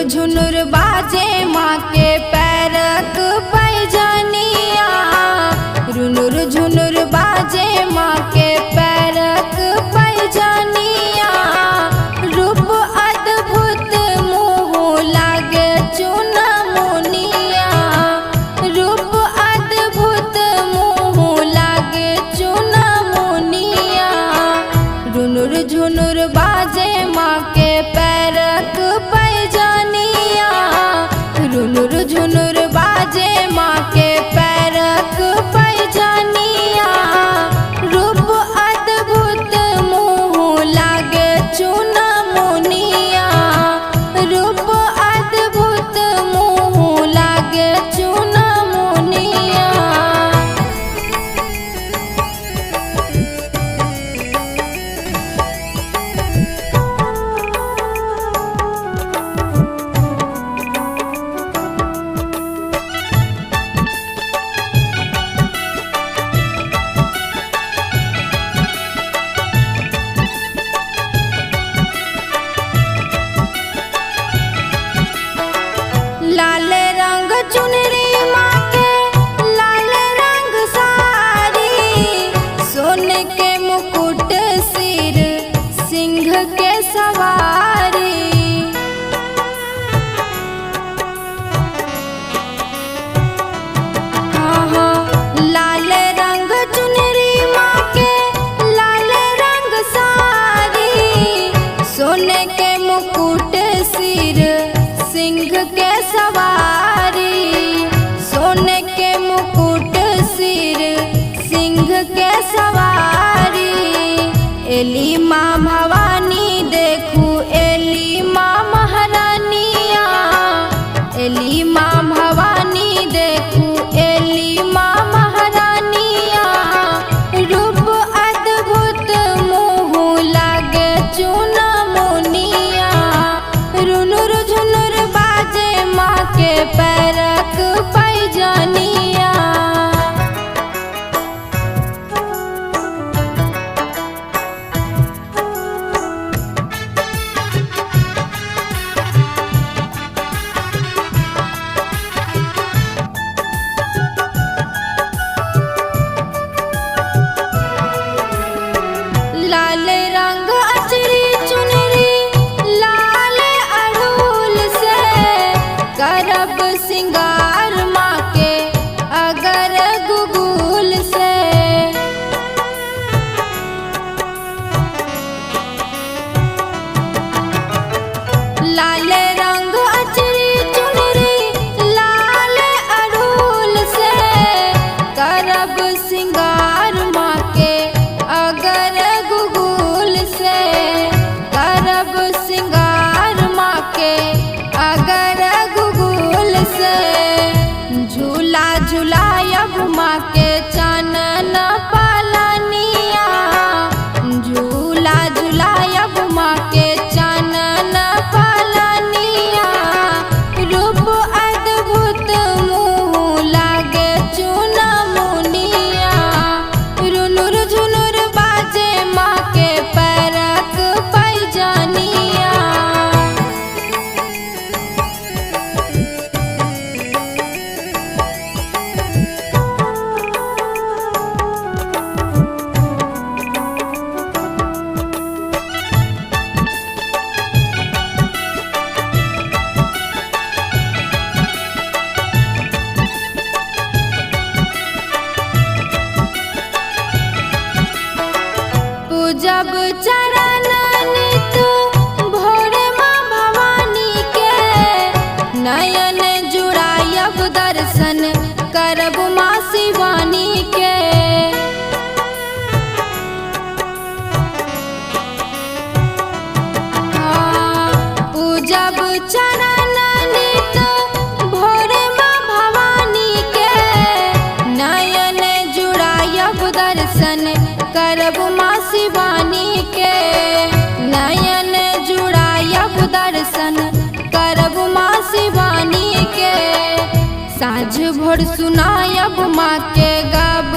झुनुर बाजे माँ के पैरक पैजनिया। रुनुर झुनुर बाजे माँ के पैरक पैजनिया। रूप अद्भुत मुँह लागे चुना मुनिया। रूप अद्भुत मुँह लागे चुना मुनिया। रुनुर झुनुर बाजे माँ के पैरक पैजनिया। रुनुर झुनुर बाजे माँ के पैरक पैजनिया। रूप अद्भुत मुँह लागे चुना मुनिया। रूप अद्भुत मुँह लागे चुना मुनिया। लाल रंग चुनरी माँ के लाल रंग साड़ी। सोने के मुकुट सिर सिंह के सवारी। हाँ हाँ लाल रंग चुनरी माँ के लाल रंग साड़ी। सोने के मुकुट सिर सिंह के सवारी। सोने के मुकुट सिर सिंह के सवारी। एली माँ भवानी देखू एली माँ महारानिया। एली माँ भवानी देखू एली माँ महारानिया। रूप अद्भुत मुँह लागे चुना मुनिया। रुनुर झुनुर बाजे माँ के पैरक पैजनिया। लाल रंग अचरी चुनरी लाल अड़हुल से। करब सिंगार माँ के अगर गुगुल से। लाल रंग अचरी चुनरी लाल अड़हुल से। करब सिंगार माँ के अगर गुगुल से। करब सिंगार माँ के अगर गुगुल से। झूला झुलायब माँ के चानन पालनिया। झूला झुलायब माँ के चानन पालनिया। रूप अद्भुत मुँह लागे चुना मुनिया। रुनुर झुनुर बाजे माँ के पैरक पैजनिया। पूजब चरण नित भोर माँ भवानी के। नयन जुड़ायब दर्शन करब माँ शिवानी के। पूजब चरण नित भोर माँ भवानी के। नयन जुड़ायब दर्शन करब माँ शिवानी के। नयन जुड़ायब दर्शन करब माँ शिवानी के। साँझ भोर सुनायब माँ के गाब